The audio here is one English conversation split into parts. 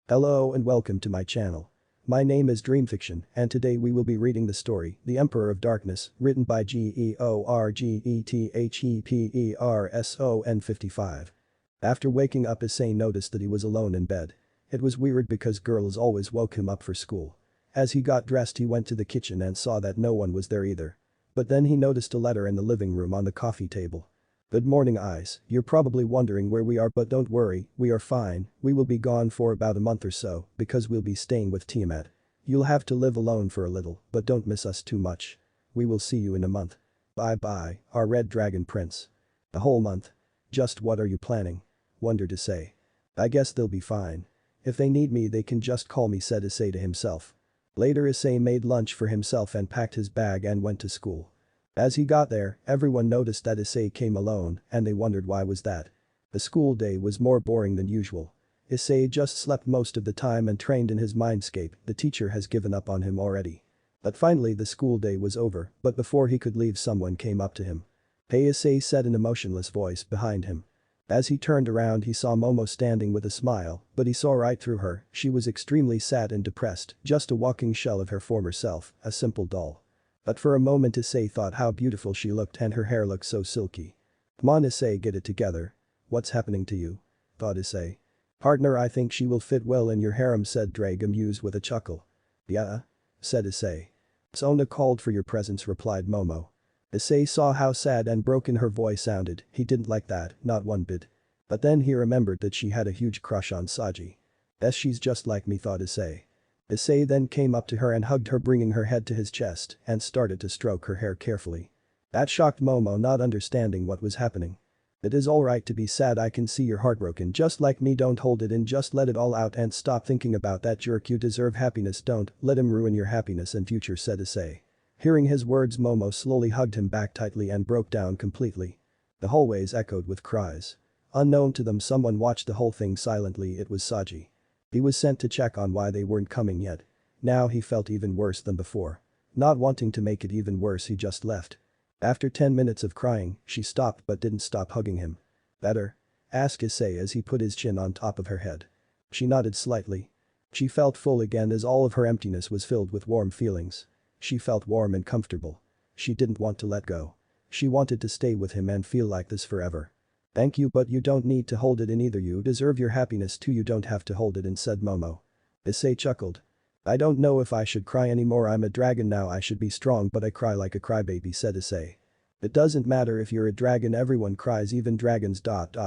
Hello and welcome to my channel. My name is Dreamfiction and today we will be reading the story The Emperor of Darkness written by Georgethetperson 55. After waking up Issei noticed that he was alone in bed. It was weird because girls always woke him up for school. As he got dressed he went to the kitchen and saw that no one was there either. But then he noticed a letter in the living room on the coffee table. Good morning eyes, you're probably wondering where we are but don't worry, we are fine, we will be gone for about a month or so because we'll be staying with Tiamat. You'll have to live alone for a little but don't miss us too much. We will see you in a month. Bye bye, our red dragon prince. A whole month? Just what are you planning? Wondered Issei. I guess they'll be fine. If they need me they can just call me said Issei to himself. Later Issei made lunch for himself and packed his bag and went to school. As he got there, everyone noticed that Issei came alone and they wondered why was that. The school day was more boring than usual. Issei just slept most of the time and trained in his mindscape, the teacher has given up on him already. But finally the school day was over, but before he could leave someone came up to him. Hey Issei said an emotionless voice behind him. As he turned around he saw Momo standing with a smile, but he saw right through her, she was extremely sad and depressed, just a walking shell of her former self, a simple doll. But for a moment Issei thought how beautiful she looked and her hair looked so silky. Come on Issei, get it together. What's happening to you? Thought Issei. Partner, I think she will fit well in your harem said Drake amused with a chuckle. Yeah? Said Issei. Sona called for your presence replied Momo. Issei saw how sad and broken her voice sounded, he didn't like that, not one bit. But then he remembered that she had a huge crush on Saji. She's just like me thought Issei. Issei then came up to her and hugged her bringing her head to his chest and started to stroke her hair carefully. That shocked Momo not understanding what was happening. It is alright to be sad I can see you're heartbroken just like me don't hold it in just let it all out and stop thinking about that jerk you deserve happiness don't let him ruin your happiness and future said Issei. Hearing his words Momo slowly hugged him back tightly and broke down completely. The hallways echoed with cries. Unknown to them someone watched the whole thing silently it was Saji. He was sent to check on why they weren't coming yet. Now he felt even worse than before. Not wanting to make it even worse he just left. After 10 minutes of crying, she stopped but didn't stop hugging him. Better? Asked Issei as he put his chin on top of her head. She nodded slightly. She felt full again as all of her emptiness was filled with warm feelings. She felt warm and comfortable. She didn't want to let go. She wanted to stay with him and feel like this forever. Thank you but you don't need to hold it in either you deserve your happiness too you don't have to hold it in said Momo. Issei chuckled. I don't know if I should cry anymore I'm a dragon now I should be strong but I cry like a crybaby said Issei. It doesn't matter if you're a dragon everyone cries even dragons.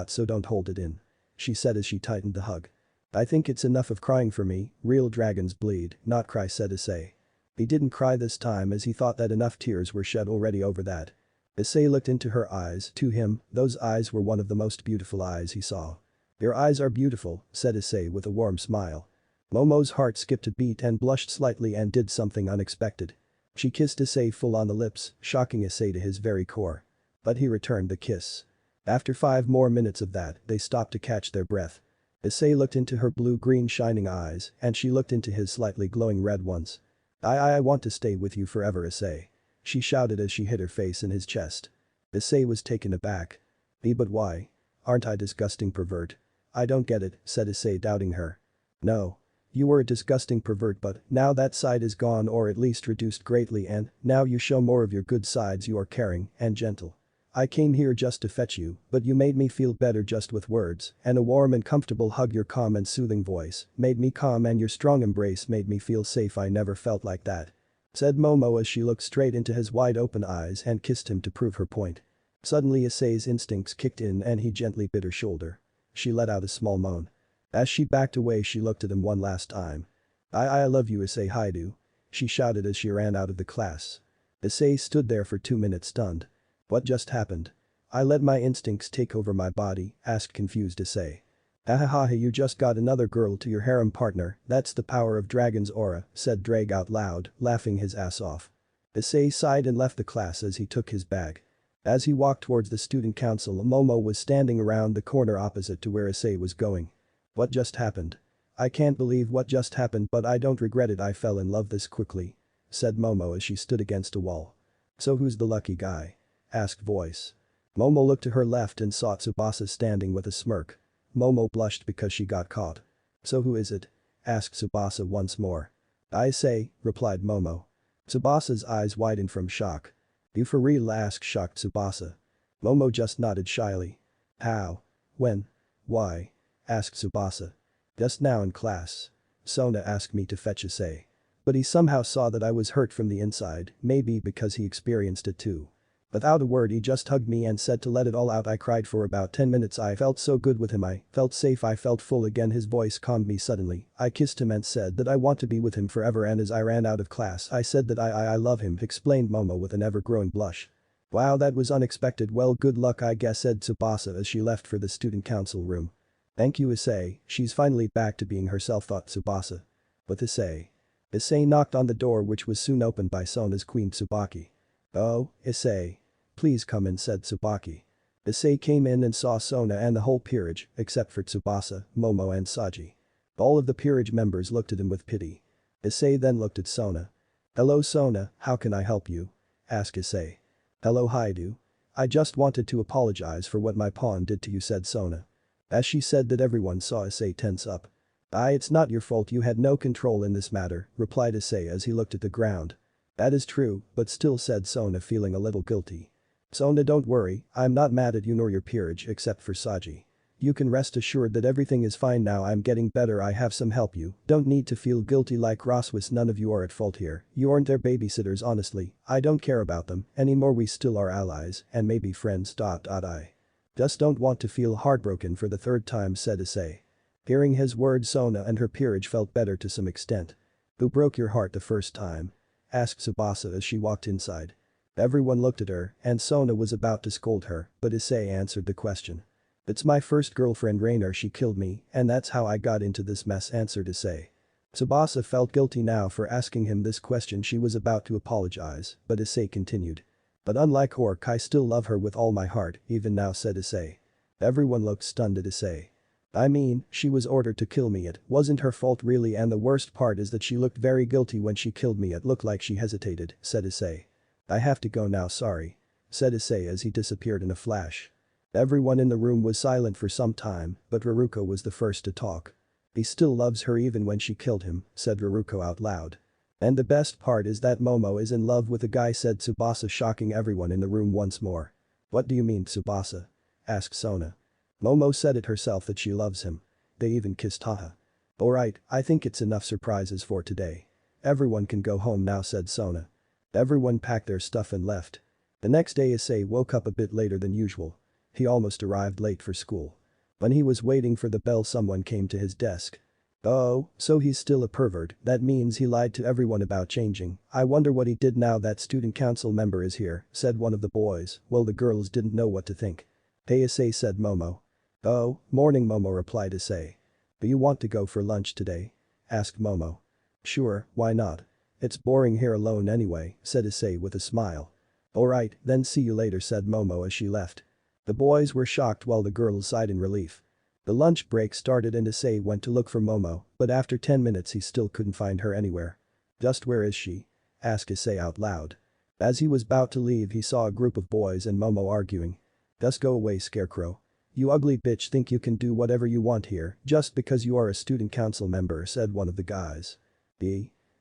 So don't hold it in. She said as she tightened the hug. I think it's enough of crying for me, real dragons bleed, not cry said Issei. He didn't cry this time as he thought that enough tears were shed already over that. Issei looked into her eyes, to him, those eyes were one of the most beautiful eyes he saw. Your eyes are beautiful, said Issei with a warm smile. Momo's heart skipped a beat and blushed slightly and did something unexpected. She kissed Issei full on the lips, shocking Issei to his very core. But he returned the kiss. After 5 more minutes of that, they stopped to catch their breath. Issei looked into her blue-green shining eyes and she looked into his slightly glowing red ones. I want to stay with you forever Issei. She shouted as she hid her face in his chest. Issei was taken aback. But why? Aren't I a disgusting pervert? I don't get it, said Issei doubting her. No. You were a disgusting pervert but now that side is gone or at least reduced greatly and now you show more of your good sides you are caring and gentle. I came here just to fetch you, but you made me feel better just with words and a warm and comfortable hug your calm and soothing voice made me calm and your strong embrace made me feel safe I never felt like that. Said Momo as she looked straight into his wide open eyes and kissed him to prove her point. Suddenly Issei's instincts kicked in and he gently bit her shoulder. She let out a small moan. As she backed away she looked at him one last time. I love you Issei Haidu. She shouted as she ran out of the class. Issei stood there for 2 minutes stunned. What just happened? I let my instincts take over my body, asked confused Issei. Ahaha you just got another girl to your harem partner, that's the power of dragon's aura, said Drake out loud, laughing his ass off. Issei sighed and left the class as he took his bag. As he walked towards the student council Momo was standing around the corner opposite to where Issei was going. What just happened? I can't believe what just happened but I don't regret it I fell in love this quickly. Said Momo as she stood against a wall. So who's the lucky guy? Asked voice. Momo looked to her left and saw Tsubasa standing with a smirk. Momo blushed because she got caught. So who is it? asked Tsubasa once more. Issei, replied Momo. Tsubasa's eyes widened from shock. You for real? Asked shocked Tsubasa. Momo just nodded shyly. How? When? Why? Asked Tsubasa. Just now in class. Sona asked me to fetch Issei. But he somehow saw that I was hurt from the inside, maybe because he experienced it too. Without a word he just hugged me and said to let it all out. I cried for about 10 minutes. I felt so good with him. I felt safe. I felt full again. His voice calmed me suddenly. I kissed him and said that I want to be with him forever, and as I ran out of class I said that I love him, explained Momo with an ever-growing blush. Wow, that was unexpected. Well, good luck I guess, said Tsubasa as she left for the student council room. Thank you Issei, she's finally back to being herself, thought Tsubasa. But Issei knocked on the door, which was soon opened by Sona's queen Tsubaki. Oh, Issei. Please come in, said Tsubaki. Issei came in and saw Sona and the whole peerage, except for Tsubasa, Momo and Saji. All of the peerage members looked at him with pity. Issei then looked at Sona. Hello Sona, how can I help you? Asked Issei. Hello Haidu. I just wanted to apologize for what my pawn did to you, said Sona. As she said that, everyone saw Issei tense up. It's not your fault, you had no control in this matter, replied Issei as he looked at the ground. That is true, but still, said Sona, feeling a little guilty. Sona, don't worry, I'm not mad at you nor your peerage except for Saji. You can rest assured that everything is fine now. I'm getting better. I have some help. You don't need to feel guilty like Roswis. None of you are at fault here. You aren't their babysitters. Honestly, I don't care about them anymore. We still are allies and maybe friends. I just don't want to feel heartbroken for the third time, said Issei. Hearing his words, Sona and her peerage felt better to some extent. Who broke your heart the first time? Asked Tsubasa as she walked inside. Everyone looked at her and Sona was about to scold her, but Issei answered the question. It's my first girlfriend Rainer. She killed me and that's how I got into this mess, answered Issei. Tsubasa felt guilty now for asking him this question. She was about to apologize, but Issei continued. But unlike Hork, I still love her with all my heart, even now, said Issei. Everyone looked stunned at Issei. I mean, she was ordered to kill me. It wasn't her fault really, and the worst part is that she looked very guilty when she killed me. It looked like she hesitated, said Issei. I have to go now, sorry, said Issei as he disappeared in a flash. Everyone in the room was silent for some time, but Raruko was the first to talk. He still loves her even when she killed him, said Raruko out loud. And the best part is that Momo is in love with the guy, said Tsubasa, shocking everyone in the room once more. What do you mean, Tsubasa? Asked Sona. Momo said it herself that she loves him. They even kissed, haha. Alright, I think it's enough surprises for today. Everyone can go home now, said Sona. Everyone packed their stuff and left. The next day Issei woke up a bit later than usual. He almost arrived late for school. When he was waiting for the bell, someone came to his desk. Oh, so he's still a pervert. That means he lied to everyone about changing. I wonder what he did now that student council member is here, said one of the boys. Well, the girls didn't know what to think. Hey Issei, said Momo. Oh, morning, Momo, replied Issei. Do you want to go for lunch today? Asked Momo. Sure, why not? It's boring here alone anyway, said Issei with a smile. Alright, then see you later, said Momo as she left. The boys were shocked while the girls sighed in relief. The lunch break started and Issei went to look for Momo, but after 10 minutes he still couldn't find her anywhere. Just where is she? Asked Issei out loud. As he was about to leave he saw a group of boys and Momo arguing. Just go away, Scarecrow. You ugly bitch, think you can do whatever you want here just because you are a student council member, said one of the guys.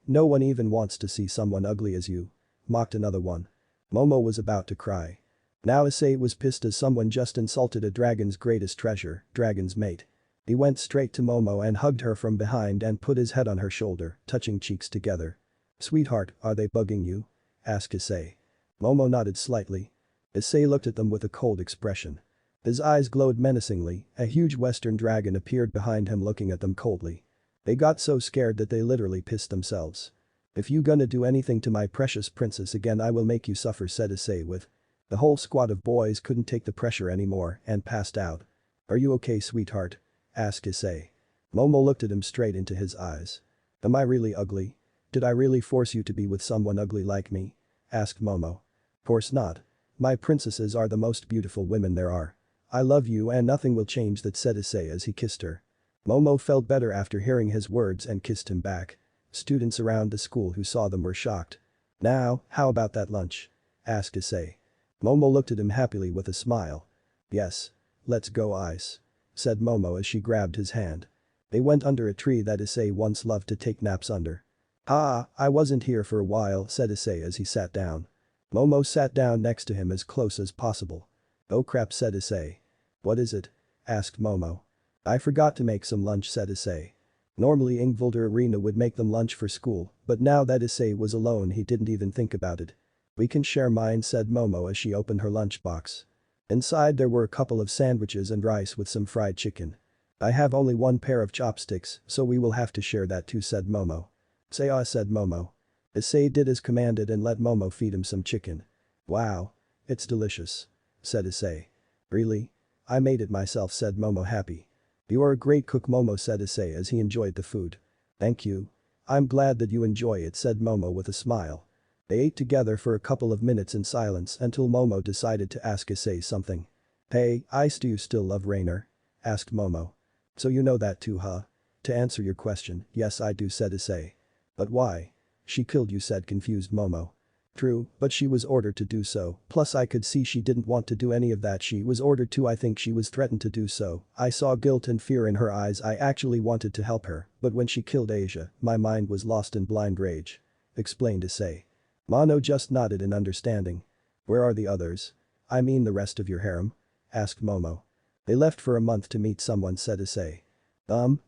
No one even wants to see someone ugly as you, mocked another one. Momo was about to cry. Now Issei was pissed as someone just insulted a dragon's greatest treasure, dragon's mate. He went straight to Momo and hugged her from behind and put his head on her shoulder, touching cheeks together. Sweetheart, are they bugging you? Asked Issei. Momo nodded slightly. Issei looked at them with a cold expression. His eyes glowed menacingly. A huge western dragon appeared behind him looking at them coldly. They got so scared that they literally pissed themselves. If you gonna do anything to my precious princess again, I will make you suffer, said Issei with. The whole squad of boys couldn't take the pressure anymore and passed out. Are you okay, sweetheart? Asked Issei. Momo looked at him straight into his eyes. Am I really ugly? Did I really force you to be with someone ugly like me? Asked Momo. Course not. My princesses are the most beautiful women there are. I love you and nothing will change that, said Issei as he kissed her. Momo felt better after hearing his words and kissed him back. Students around the school who saw them were shocked. Now, how about that lunch? Asked Issei. Momo looked at him happily with a smile. Yes. Let's go, Ice, said Momo as she grabbed his hand. They went under a tree that Issei once loved to take naps under. "Ah, I wasn't here for a while," said Issei as he sat down. Momo sat down next to him as close as possible. "Oh crap," said Issei. "What is it?" asked Momo. "I forgot to make some lunch," said Issei. Normally Ingvild or Irina would make them lunch for school, but now that Issei was alone he didn't even think about it. "We can share mine," said Momo as she opened her lunchbox. Inside there were a couple of sandwiches and rice with some fried chicken. "I have only one pair of chopsticks, so we will have to share that too," said Momo. "Say ah," said Momo. Issei did as commanded and let Momo feed him some chicken. "Wow. It's delicious," said Issei. "Really? I made it myself," said Momo happy. "You are a great cook," Momo said Issei as he enjoyed the food. "Thank you. I'm glad that you enjoy it," said Momo with a smile. They ate together for a couple of minutes in silence until Momo decided to ask Issei something. "Hey, Ice, do you still love Rainer?" asked Momo. "So you know that too, huh?" "To answer your question, yes I do," said Issei. "But why?" "She killed you," said confused Momo. "True, but she was ordered to do so, plus I could see she didn't want to do any of that, she was ordered to, I think she was threatened to do so, I saw guilt and fear in her eyes, I actually wanted to help her, but when she killed Asia, my mind was lost in blind rage," explained Issei. Mono just nodded in understanding. "Where are the others? I mean the rest of your harem?" asked Momo. "They left for a month to meet someone," said Issei.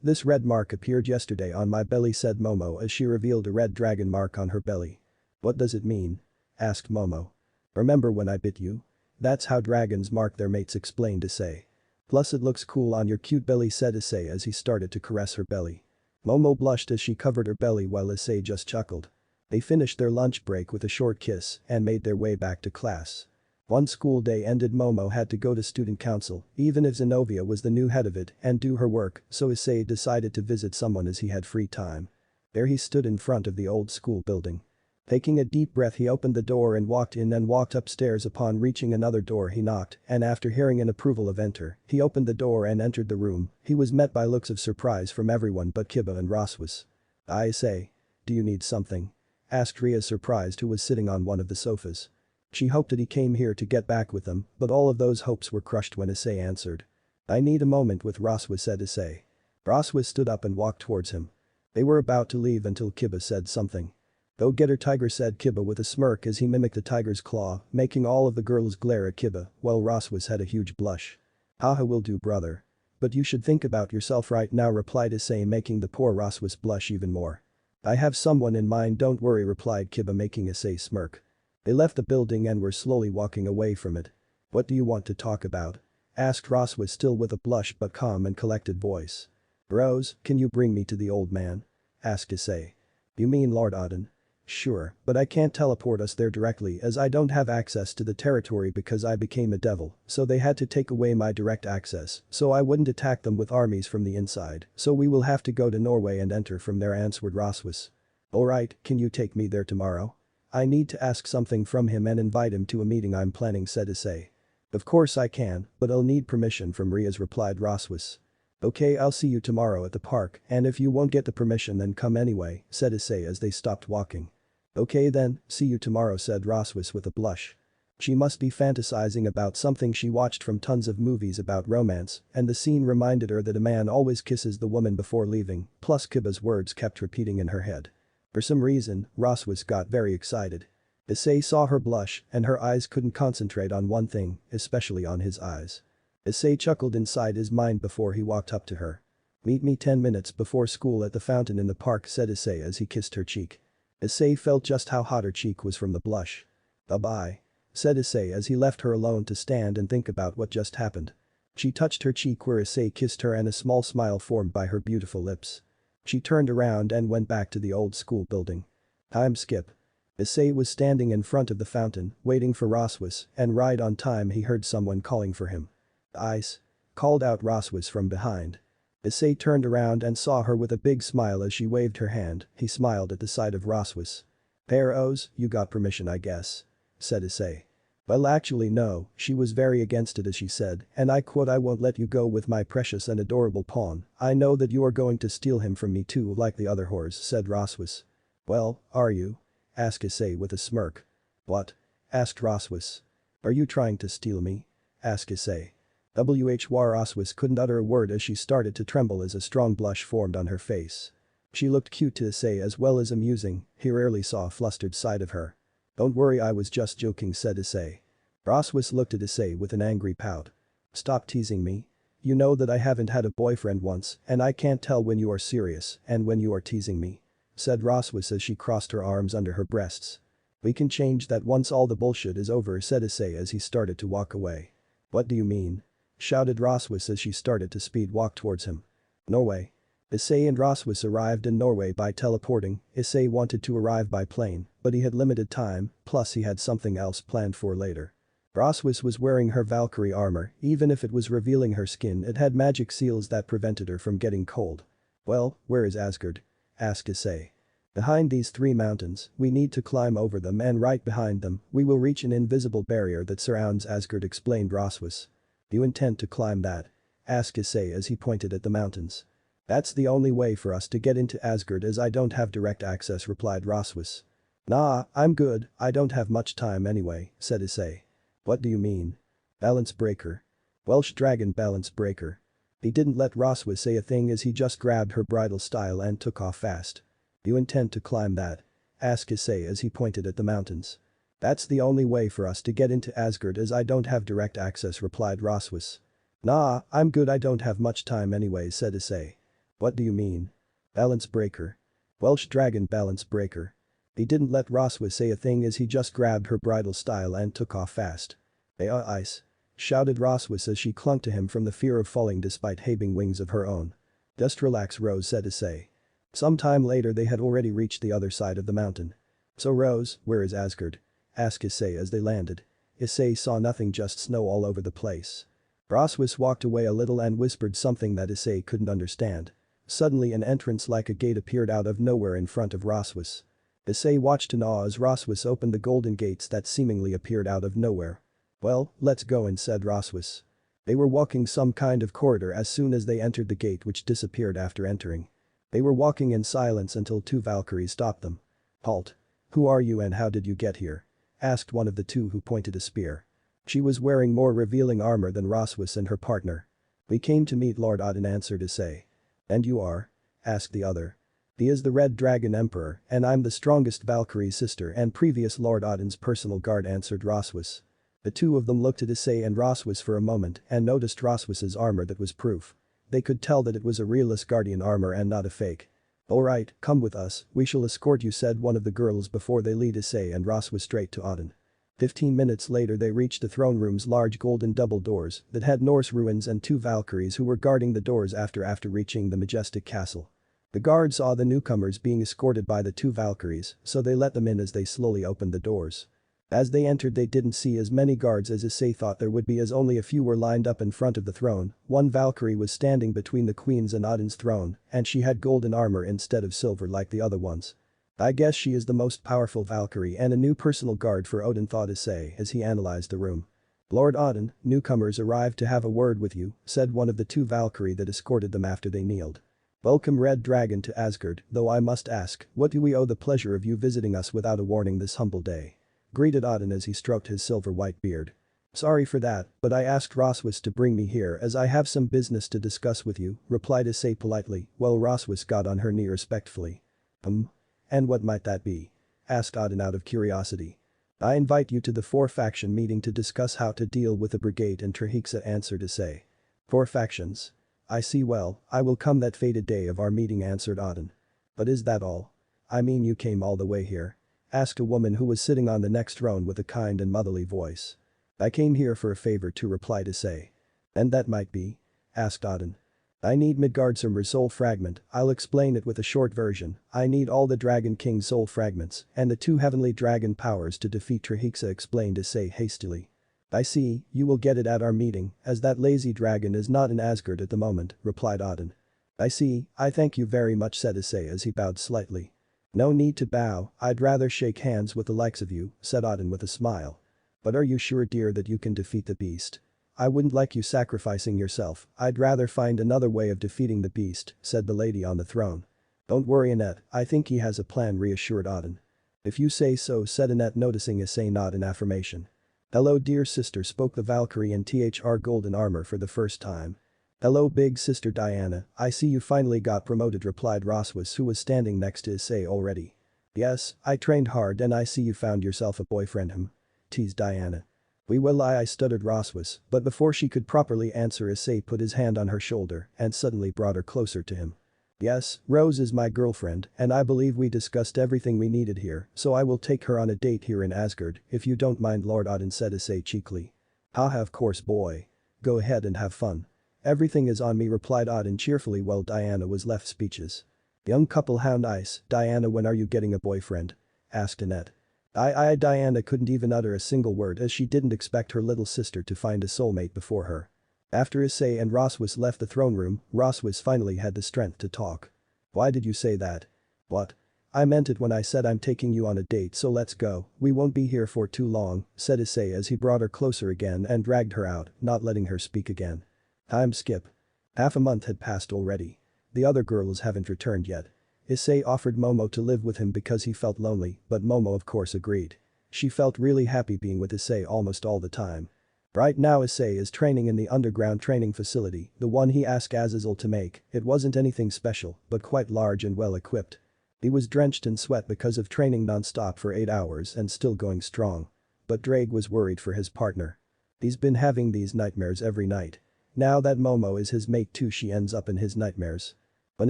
This red mark appeared yesterday on my belly," said Momo as she revealed a red dragon mark on her belly. "What does it mean?" asked Momo. "Remember when I bit you? That's how dragons mark their mates," explained Issei. "Plus it looks cool on your cute belly," said Issei as he started to caress her belly. Momo blushed as she covered her belly while Issei just chuckled. They finished their lunch break with a short kiss and made their way back to class. One school day ended, Momo had to go to student council, even if Zenobia was the new head of it, and do her work, so Issei decided to visit someone as he had free time. There he stood in front of the old school building. Taking a deep breath he opened the door and walked in and walked upstairs. Upon reaching another door he knocked and after hearing an approval of enter, he opened the door and entered the room. He was met by looks of surprise from everyone but Kiba and Raswas. "Issei. Do you need something?" asked Ria, surprised, who was sitting on one of the sofas. She hoped that he came here to get back with them, but all of those hopes were crushed when Issei answered. "I need a moment with Raswas," said Issei. Raswas stood up and walked towards him. They were about to leave until Kiba said something. "Go get her, tiger," said Kiba with a smirk as he mimicked the tiger's claw, making all of the girls glare at Kiba, while Raswas had a huge blush. "Haha, will do, brother. But you should think about yourself right now," replied Issei, making the poor Raswas blush even more. "I have someone in mind, don't worry," replied Kiba, making Issei smirk. They left the building and were slowly walking away from it. "What do you want to talk about?" asked Raswas, still with a blush but calm and collected voice. "Rose, can you bring me to the old man?" asked Issei. "You mean Lord Odin?" "Sure, but I can't teleport us there directly as I don't have access to the territory because I became a devil, so they had to take away my direct access, so I wouldn't attack them with armies from the inside, so we will have to go to Norway and enter from there," answered Raswas. "Alright, can you take me there tomorrow? I need to ask something from him and invite him to a meeting I'm planning," said Issei. "Of course I can, but I'll need permission from Ria's," replied Raswas. "Okay, I'll see you tomorrow at the park, and if you won't get the permission then come anyway," said Issei as they stopped walking. "Okay then, see you tomorrow," said Raswas with a blush. She must be fantasizing about something she watched from tons of movies about romance, and the scene reminded her that a man always kisses the woman before leaving, plus Kiba's words kept repeating in her head. For some reason, Raswas got very excited. Issei saw her blush and her eyes couldn't concentrate on one thing, especially on his eyes. Issei chuckled inside his mind before he walked up to her. "Meet me 10 minutes before school at the fountain in the park," said Issei as he kissed her cheek. Issei felt just how hot her cheek was from the blush. "Bye-bye," said Issei as he left her alone to stand and think about what just happened. She touched her cheek where Issei kissed her and a small smile formed by her beautiful lips. She turned around and went back to the old school building. Time skip. Issei was standing in front of the fountain, waiting for Raswas, and right on time he heard someone calling for him. "Ice," called out Raswas from behind. Issei turned around and saw her with a big smile as she waved her hand. He smiled at the sight of Raswas. "Pharaohs, you got permission I guess," said Issei. "Well actually no," she was very against it as she said, and I quote, "I won't let you go with my precious and adorable pawn, I know that you are going to steal him from me too like the other whores," said Raswas. "Well, are you?" asked Issei with a smirk. "What?" asked Raswas. "Are you trying to steal me?" asked Issei. Roswis couldn't utter a word as she started to tremble as a strong blush formed on her face. She looked cute to Issei as well as amusing, he rarely saw a flustered side of her. "Don't worry, I was just joking," said Issei. Roswis looked at Issei with an angry pout. "Stop teasing me. You know that I haven't had a boyfriend once and I can't tell when you are serious and when you are teasing me," said Roswis as she crossed her arms under her breasts. "We can change that once all the bullshit is over," said Issei as he started to walk away. "What do you mean?" shouted Roswis as she started to speed walk towards him. "Norway." Issei and Roswis arrived in Norway by teleporting. Issei wanted to arrive by plane, but he had limited time, plus he had something else planned for later. Roswis was wearing her Valkyrie armor, even if it was revealing her skin it had magic seals that prevented her from getting cold. "Well, where is Asgard?" asked Issei. "Behind these 3 mountains, we need to climb over them and right behind them, we will reach an invisible barrier that surrounds Asgard," explained Roswis. "You intend to climb that?" asked Issei as he pointed at the mountains. "That's the only way for us to get into Asgard as I don't have direct access," replied Roswis. "Nah, I'm good, I don't have much time anyway," said Issei. "What do you mean?" "Balance breaker." "Welsh dragon balance breaker." He didn't let Roswis say a thing as he just grabbed her bridal style and took off fast. "You intend to climb that?" asked Issei as he pointed at the mountains. "That's the only way for us to get into Asgard as I don't have direct access," replied Roswis. "Nah, I'm good, I don't have much time anyway," said Issei. "What do you mean?" "Balance breaker." "Welsh dragon balance breaker." He didn't let Roswis say a thing as he just grabbed her bridal style and took off fast. Ice," shouted Roswis as she clung to him from the fear of falling despite having wings of her own. "Just relax, Rose," said Issei. Some time later they had already reached the other side of the mountain. "So Rose, where is Asgard?" asked Issei as they landed. Issei saw nothing, just snow all over the place. Roswis walked away a little and whispered something that Issei couldn't understand. Suddenly an entrance like a gate appeared out of nowhere in front of Roswis. Issei watched in awe as Roswis opened the golden gates that seemingly appeared out of nowhere. "Well, let's go in," said Roswis. They were walking some kind of corridor as soon as they entered the gate, which disappeared after entering. They were walking in silence until 2 Valkyries stopped them. "Halt. Who are you and how did you get here?" asked one of the 2 who pointed a spear. She was wearing more revealing armor than Roswis and her partner. "We came to meet Lord Odin," answered Issei. "And you are?" asked the other. "He is the Red Dragon Emperor and I'm the strongest Valkyrie's sister and previous Lord Odin's personal guard," answered Roswis. The 2 of them looked at Issei and Roswis for a moment and noticed Roswis's armor that was proof. They could tell that it was a real Asgardian armor and not a fake. "Alright, come with us, we shall escort you," said one of the girls before they lead Issei and Roswis straight to Odin. 15 minutes later they reached the throne room's large golden double doors that had Norse ruins and 2 Valkyries who were guarding the doors after reaching the majestic castle. The guards saw the newcomers being escorted by the 2 Valkyries, so they let them in as they slowly opened the doors. As they entered they didn't see as many guards as Issei thought there would be, as only a few were lined up in front of the throne. 1 Valkyrie was standing between the queen's and Odin's throne, and she had golden armor instead of silver like the other ones. "I guess she is the most powerful Valkyrie and a new personal guard for Odin," thought Issei as he analyzed the room. "Lord Odin, newcomers arrived to have a word with you," said one of the 2 Valkyrie that escorted them after they kneeled. "Welcome, Red Dragon, to Asgard, though I must ask, what do we owe the pleasure of you visiting us without a warning this humble day?" greeted Odin as he stroked his silver-white beard. "Sorry for that, but I asked Roswis to bring me here as I have some business to discuss with you," replied Issei politely, while Roswis got on her knee respectfully. And what might that be?" asked Odin out of curiosity. "I invite you to the 4-faction meeting to discuss how to deal with the brigade in Trahexa," answered Issei. 4 factions? I see, well, I will come that fated day of our meeting," answered Odin. "But is that all? I mean, you came all the way here?" asked a woman who was sitting on the next throne with a kind and motherly voice. "I came here for a favor too," replied Issei. "And that might be?" asked Odin. "I need Midgardsormr's soul fragment, I'll explain it with a short version. I need all the Dragon King's soul fragments and the 2 heavenly dragon powers to defeat Trahexa," explained Issei hastily. "I see, you will get it at our meeting, as that lazy dragon is not in Asgard at the moment," replied Odin. "I see, I thank you very much," said Issei as he bowed slightly. "No need to bow, I'd rather shake hands with the likes of you," said Odin with a smile. "But are you sure, dear, that you can defeat the beast? I wouldn't like you sacrificing yourself, I'd rather find another way of defeating the beast," said the lady on the throne. "Don't worry, Annette, I think he has a plan," reassured Odin. "If you say so," said Annette, noticing Issei nod in affirmation. "Hello dear sister," spoke the Valkyrie in THR golden armor for the first time. "Hello big sister Diana, I see you finally got promoted," replied Roswas, who was standing next to Issei already. "Yes, I trained hard and I see you found yourself a boyfriend," teased Diana. "We will lie," I stuttered Roswas, but before she could properly answer Issei put his hand on her shoulder and suddenly brought her closer to him. "Yes, Rose is my girlfriend and I believe we discussed everything we needed here, so I will take her on a date here in Asgard if you don't mind, Lord Odin, said Issei cheekily. "Haha, of course boy. Go ahead and have fun. Everything is on me," replied Odin cheerfully while Diana was left speechless. "Young couple, how nice, Diana, when are you getting a boyfriend?" asked Annette. Diana couldn't even utter a single word as she didn't expect her little sister to find a soulmate before her. After Issei and Roswas left the throne room, Roswas finally had the strength to talk. "Why did you say that?" "What? I meant it when I said I'm taking you on a date, so let's go, we won't be here for too long," said Issei as he brought her closer again and dragged her out, not letting her speak again. Time skip. Half a month had passed already. The other girls haven't returned yet. Issei offered Momo to live with him because he felt lonely, but Momo of course agreed. She felt really happy being with Issei almost all the time. Right now Issei is training in the underground training facility, the one he asked Azazel to make. It wasn't anything special, but quite large and well equipped. He was drenched in sweat because of training non-stop for 8 hours and still going strong. But Drake was worried for his partner. He's been having these nightmares every night. Now that Momo is his mate too, she ends up in his nightmares. When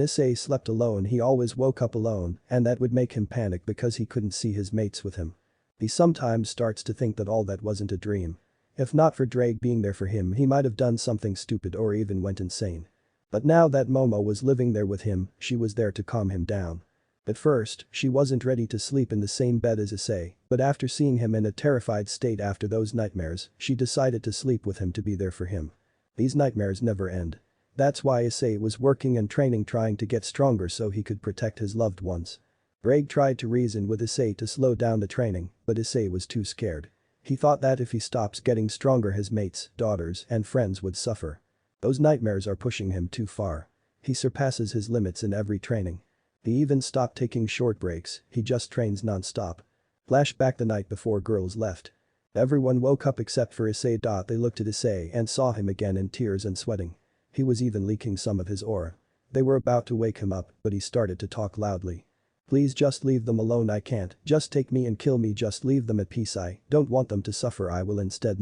Issei slept alone, he always woke up alone and that would make him panic because he couldn't see his mates with him. He sometimes starts to think that all that wasn't a dream. If not for Drake being there for him, he might have done something stupid or even went insane. But now that Momo was living there with him, she was there to calm him down. At first, she wasn't ready to sleep in the same bed as Issei, but after seeing him in a terrified state after those nightmares, she decided to sleep with him to be there for him. These nightmares never end. That's why Issei was working and training, trying to get stronger so he could protect his loved ones. Drake tried to reason with Issei to slow down the training, but Issei was too scared. He thought that if he stops getting stronger his mates, daughters, and friends would suffer. Those nightmares are pushing him too far. He surpasses his limits in every training. He even stopped taking short breaks, he just trains non-stop. Flashback the night before girls left. Everyone woke up except for Issei. They looked at Issei and saw him again in tears and sweating. He was even leaking some of his aura. They were about to wake him up, but he started to talk loudly. "Please just leave them alone, I can't, just take me and kill me, just leave them at peace, I don't want them to suffer, I will instead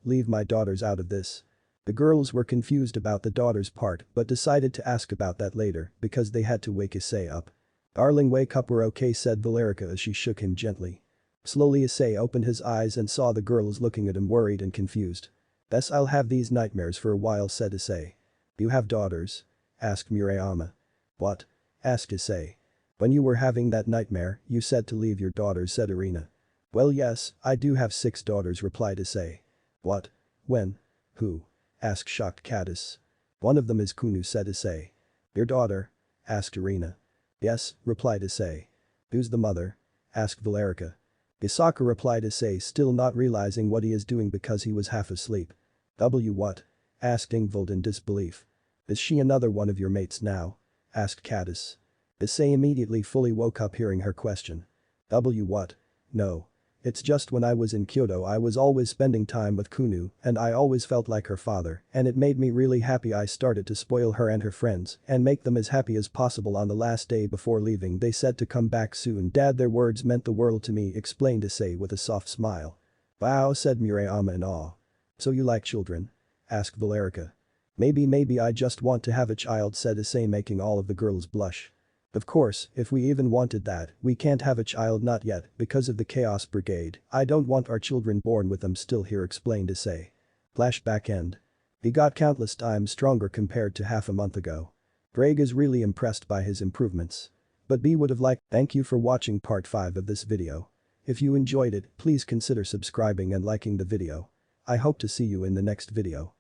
leave my daughters out of this." The girls were confused about the daughters part but decided to ask about that later because they had to wake Issei up. "Darling, wake up, we're okay," said Valerica as she shook him gently. Slowly Issei opened his eyes and saw the girls looking at him worried and confused. "Guess I'll have these nightmares for a while," said Issei. "You have daughters?" asked Murayama. "What?" asked Issei. "When you were having that nightmare, you said to leave your daughters," said Irina. "Well yes, I do have 6 daughters," replied Issei. "What? When? Who?" asked shocked Cadis. "One of them is Kunu," said Issei. "Your daughter?" asked Irina. "Yes," replied Issei. "Who's the mother?" asked Valerica. "Isaka," replied Issei, still not realizing what he is doing because he was half asleep. What?" asked Ingvald in disbelief. "Is she another one of your mates now?" asked Cadis. Issei immediately fully woke up hearing her question. What? No. It's just when I was in Kyoto I was always spending time with Kunu and I always felt like her father and it made me really happy. I started to spoil her and her friends and make them as happy as possible. On the last day before leaving they said to come back soon. Dad, their words meant the world to me," explained Issei with a soft smile. "Wow," said Murayama in awe. "So you like children?" asked Valerica. Maybe I just want to have a child," said Issei, making all of the girls blush. "Of course, if we even wanted that, we can't have a child, not yet, because of the Chaos Brigade. I don't want our children born with them still here," explained Issei. Flashback end. He got countless times stronger compared to half a month ago. Greg is really impressed by his improvements. But B would have liked. Thank you for watching part 5 of this video. If you enjoyed it, please consider subscribing and liking the video. I hope to see you in the next video.